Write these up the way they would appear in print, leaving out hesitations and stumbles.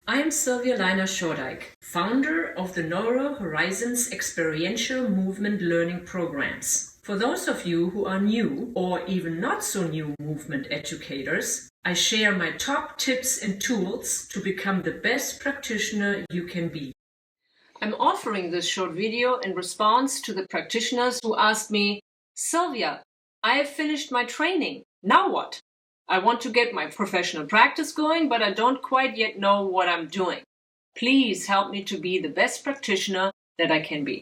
I am Sylvia Leiner Shordike, founder of the NeuroHorizons Experiential Movement learning programs. For those of you who are new or even not so new movement educators, I share my top tips and tools to become the best practitioner you can be. I'm offering this short video in response to the practitioners who asked me, Sylvia, I have finished my training. Now what? I want to get my professional practice going, but I don't quite yet know what I'm doing. Please help me to be the best practitioner that I can be.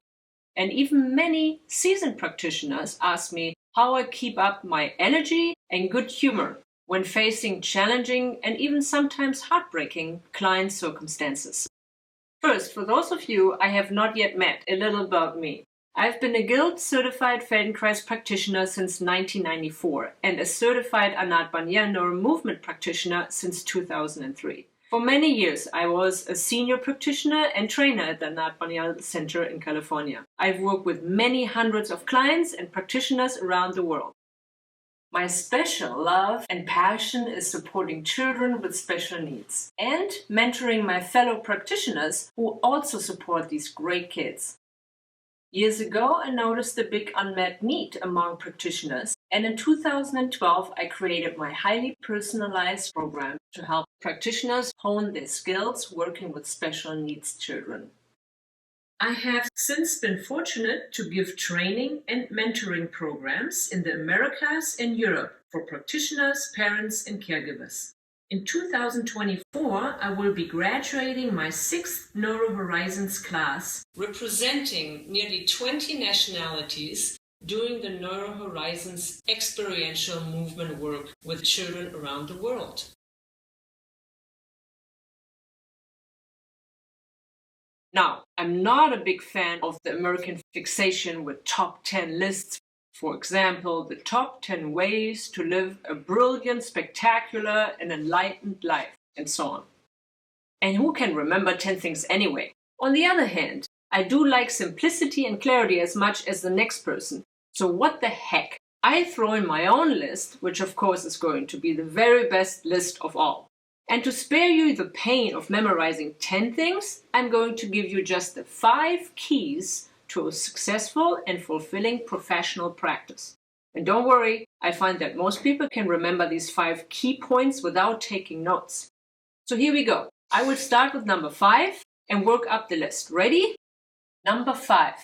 And even many seasoned practitioners ask me how I keep up my energy and good humor when facing challenging and even sometimes heartbreaking client circumstances. First, for those of you I have not yet met, a little about me. I've been a Guild-certified Feldenkrais practitioner since 1994 and a certified Anat Baniel neuromovement practitioner since 2003. For many years, I was a senior practitioner and trainer at the Anat Baniel Center in California. I've worked with many hundreds of clients and practitioners around the world. My special love and passion is supporting children with special needs and mentoring my fellow practitioners who also support these great kids. Years ago, I noticed a big unmet need among practitioners, and in 2012, I created my highly personalized program to help practitioners hone their skills working with special needs children. I have since been fortunate to give training and mentoring programs in the Americas and Europe for practitioners, parents, and caregivers. In 2024, I will be graduating my 6th NeuroHorizons class, representing nearly 20 nationalities doing the NeuroHorizons Experiential Movement work with children around the world. Now, I'm not a big fan of the American fixation with top 10 lists. For example, the top 10 ways to live a brilliant, spectacular, and enlightened life, and so on. And who can remember 10 things anyway? On the other hand, I do like simplicity and clarity as much as the next person. So what the heck? I throw in my own list, which of course is going to be the very best list of all. And to spare you the pain of memorizing 10 things, I'm going to give you just the 5 keys to a successful and fulfilling professional practice. And don't worry, I find that most people can remember these 5 key points without taking notes. So here we go. I will start with number 5 and work up the list. Ready? Number 5,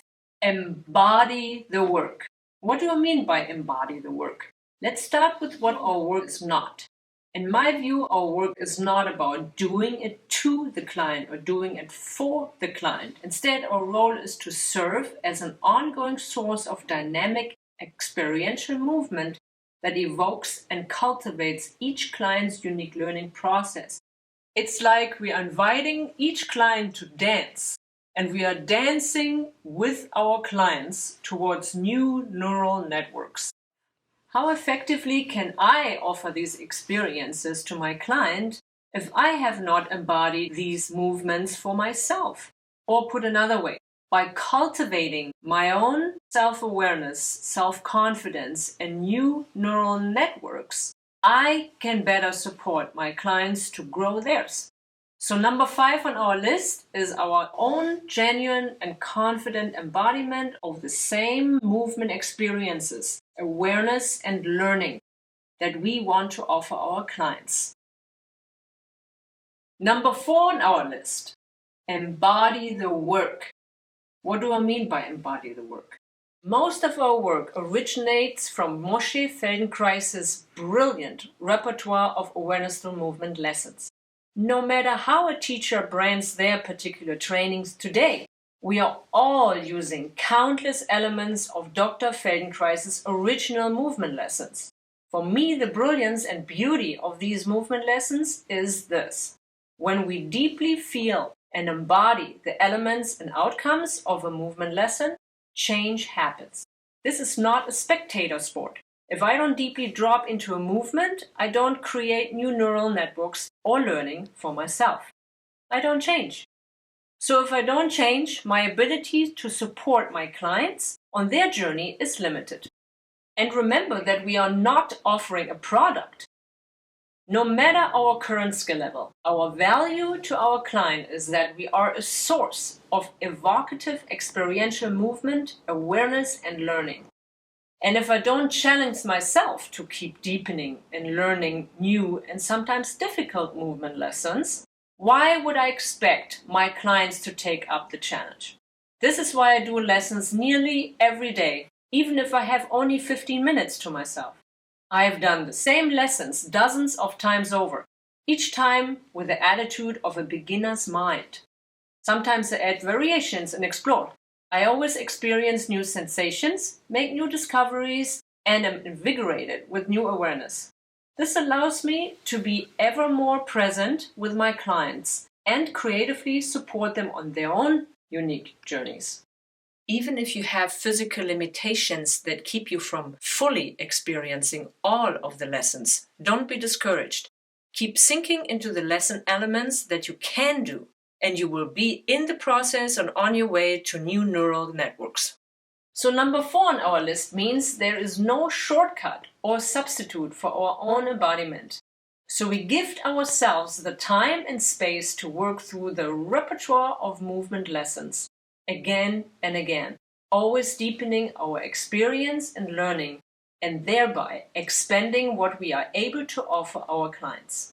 embody the work. What do I mean by embody the work? Let's start with what our work is not. In my view, our work is not about doing it to the client or doing it for the client. Instead, our role is to serve as an ongoing source of dynamic experiential movement that evokes and cultivates each client's unique learning process. It's like we are inviting each client to dance, and we are dancing with our clients towards new neural networks. How effectively can I offer these experiences to my client if I have not embodied these movements for myself? Or put another way, by cultivating my own self-awareness, self-confidence, and new neural networks, I can better support my clients to grow theirs. So number 5 on our list is our own genuine and confident embodiment of the same movement experiences, awareness, and learning that we want to offer our clients. Number 4 on our list, embody the work. What do I mean by embody the work? Most of our work originates from Moshe Feldenkrais's brilliant repertoire of awareness through movement lessons. No matter how a teacher brands their particular trainings today, we are all using countless elements of Dr. Feldenkrais's original movement lessons. For me, the brilliance and beauty of these movement lessons is this. When we deeply feel and embody the elements and outcomes of a movement lesson, change happens. This is not a spectator sport. If I don't deeply drop into a movement, I don't create new neural networks or learning for myself. I don't change. So if I don't change, my ability to support my clients on their journey is limited. And remember that we are not offering a product. No matter our current skill level, our value to our client is that we are a source of evocative experiential movement, awareness, and learning. And if I don't challenge myself to keep deepening and learning new and sometimes difficult movement lessons, why would I expect my clients to take up the challenge? This is why I do lessons nearly every day, even if I have only 15 minutes to myself. I have done the same lessons dozens of times over, each time with the attitude of a beginner's mind. Sometimes I add variations and explore. I always experience new sensations, make new discoveries, and am invigorated with new awareness. This allows me to be ever more present with my clients and creatively support them on their own unique journeys. Even if you have physical limitations that keep you from fully experiencing all of the lessons, don't be discouraged. Keep sinking into the lesson elements that you can do, and you will be in the process and on your way to new neural networks. So number 4 on our list means there is no shortcut or substitute for our own embodiment. So we gift ourselves the time and space to work through the repertoire of movement lessons again and again, always deepening our experience and learning, and thereby expanding what we are able to offer our clients.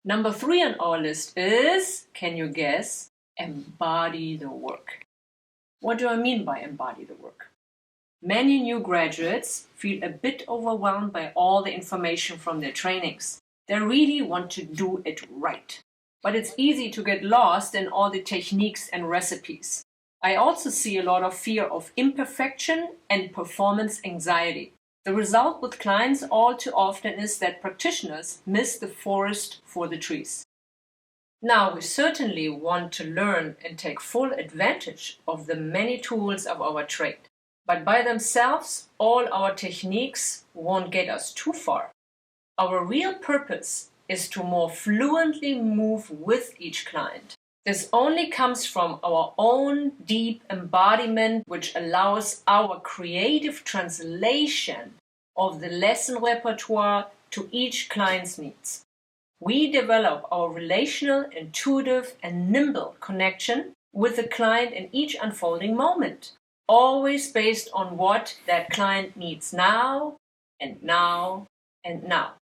Number 3 on our list is, can you guess, embody the work. What do I mean by embody the work? Many new graduates feel a bit overwhelmed by all the information from their trainings. They really want to do it right. But it's easy to get lost in all the techniques and recipes. I also see a lot of fear of imperfection and performance anxiety. The result with clients all too often is that practitioners miss the forest for the trees. Now, we certainly want to learn and take full advantage of the many tools of our trade. But by themselves, all our techniques won't get us too far. Our real purpose is to more fluently move with each client. This only comes from our own deep embodiment, which allows our creative translation of the lesson repertoire to each client's needs. We develop our relational, intuitive, and nimble connection with the client in each unfolding moment, always based on what that client needs now and now and now.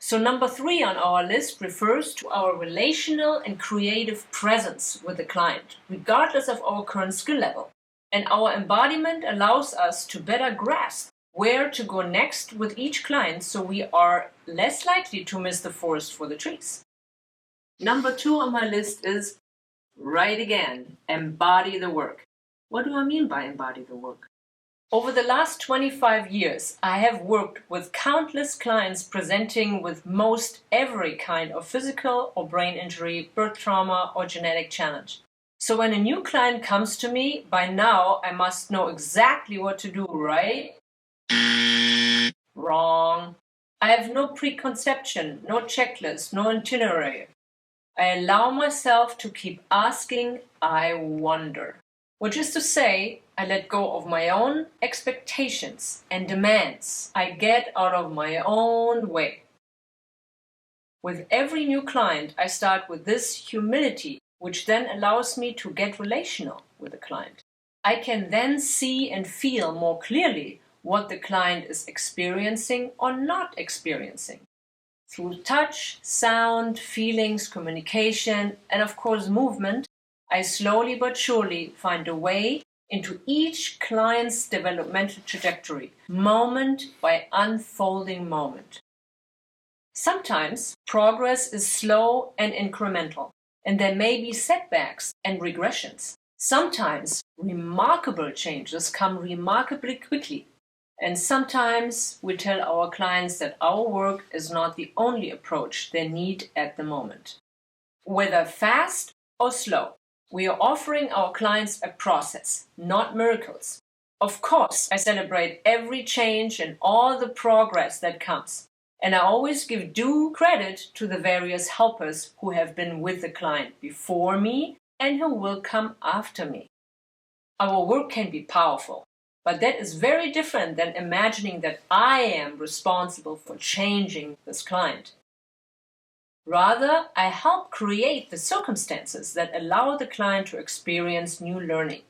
So number 3 on our list refers to our relational and creative presence with the client, regardless of our current skill level. And our embodiment allows us to better grasp where to go next with each client, so we are less likely to miss the forest for the trees. Number 2 on my list is, right again, embody the work. What do I mean by embody the work? Over the last 25 years, I have worked with countless clients presenting with most every kind of physical or brain injury, birth trauma, or genetic challenge. So when a new client comes to me, by now I must know exactly what to do, right? Wrong. I have no preconception, no checklist, no itinerary. I allow myself to keep asking, I wonder. Which is to say, I let go of my own expectations and demands. I get out of my own way. With every new client, I start with this humility, which then allows me to get relational with the client. I can then see and feel more clearly what the client is experiencing or not experiencing. Through touch, sound, feelings, communication, and of course movement, I slowly but surely find a way into each client's developmental trajectory, moment by unfolding moment. Sometimes progress is slow and incremental, and there may be setbacks and regressions. Sometimes remarkable changes come remarkably quickly, and sometimes we tell our clients that our work is not the only approach they need at the moment. Whether fast or slow, we are offering our clients a process, not miracles. Of course, I celebrate every change and all the progress that comes. And I always give due credit to the various helpers who have been with the client before me and who will come after me. Our work can be powerful, but that is very different than imagining that I am responsible for changing this client. Rather, I help create the circumstances that allow the client to experience new learning.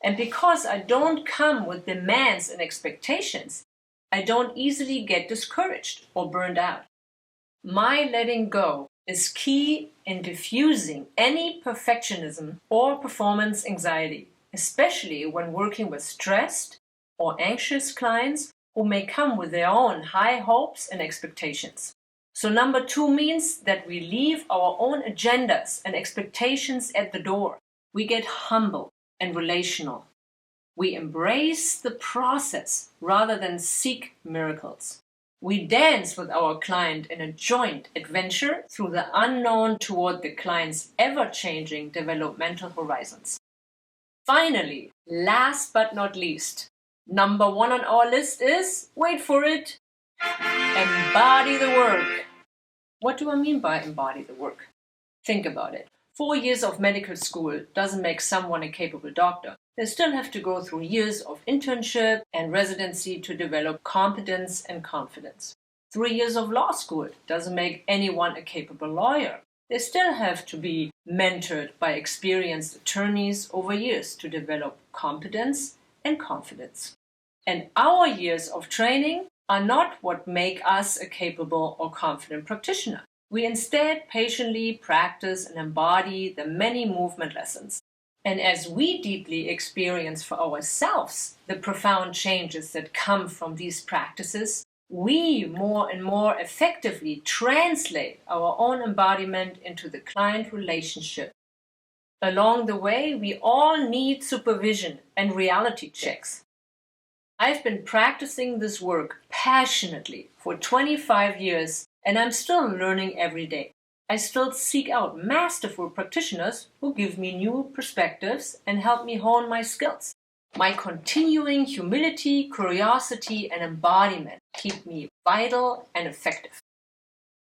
And because I don't come with demands and expectations, I don't easily get discouraged or burned out. My letting go is key in diffusing any perfectionism or performance anxiety, especially when working with stressed or anxious clients who may come with their own high hopes and expectations. So number 2 means that we leave our own agendas and expectations at the door. We get humble and relational. We embrace the process rather than seek miracles. We dance with our client in a joint adventure through the unknown toward the client's ever-changing developmental horizons. Finally, last but not least, number 1 on our list is, wait for it, embody the work. What do I mean by embody the work? Think about it. 4 years of medical school doesn't make someone a capable doctor. They still have to go through years of internship and residency to develop competence and confidence. 3 years of law school doesn't make anyone a capable lawyer. They still have to be mentored by experienced attorneys over years to develop competence and confidence. And our years of training are not what make us a capable or confident practitioner. We instead patiently practice and embody the many movement lessons. And as we deeply experience for ourselves the profound changes that come from these practices, we more and more effectively translate our own embodiment into the client relationship. Along the way, we all need supervision and reality checks. I've been practicing this work passionately for 25 years, and I'm still learning every day. I still seek out masterful practitioners who give me new perspectives and help me hone my skills. My continuing humility, curiosity, and embodiment keep me vital and effective.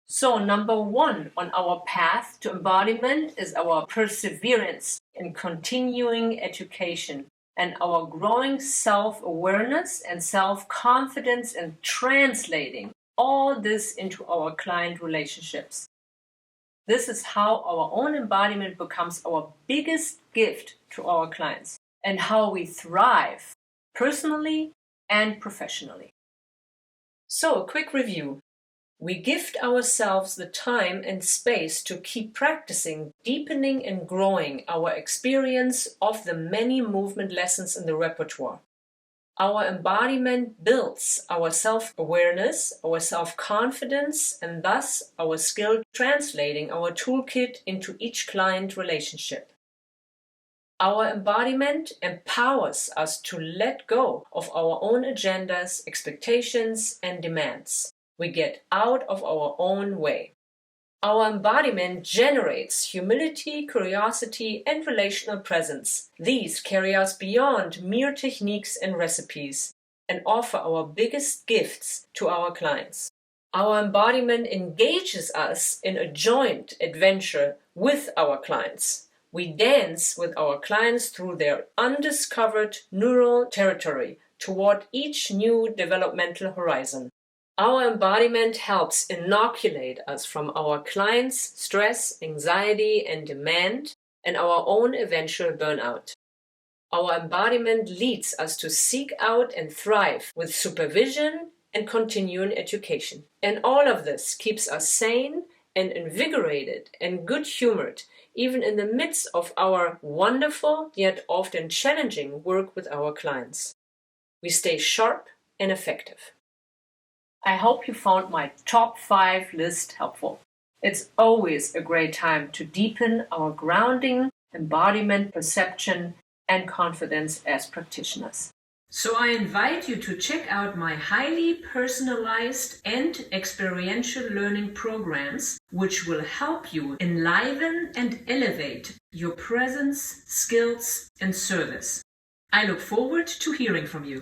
So, number 1 on our path to embodiment is our perseverance in continuing education and our growing self-awareness and self-confidence in translating all this into our client relationships. This is how our own embodiment becomes our biggest gift to our clients and how we thrive personally and professionally. So, a quick review. We gift ourselves the time and space to keep practicing, deepening and growing our experience of the many movement lessons in the repertoire. Our embodiment builds our self-awareness, our self-confidence, and thus our skill translating our toolkit into each client relationship. Our embodiment empowers us to let go of our own agendas, expectations, and demands. We get out of our own way. Our embodiment generates humility, curiosity, and relational presence. These carry us beyond mere techniques and recipes and offer our biggest gifts to our clients. Our embodiment engages us in a joint adventure with our clients. We dance with our clients through their undiscovered neural territory toward each new developmental horizon. Our embodiment helps inoculate us from our clients' stress, anxiety, and demand, and our own eventual burnout. Our embodiment leads us to seek out and thrive with supervision and continuing education. And all of this keeps us sane and invigorated and good-humored, even in the midst of our wonderful yet often challenging work with our clients. We stay sharp and effective. I hope you found my top 5 list helpful. It's always a great time to deepen our grounding, embodiment, perception, and confidence as practitioners. So I invite you to check out my highly personalized and experiential learning programs, which will help you enliven and elevate your presence, skills, and service. I look forward to hearing from you.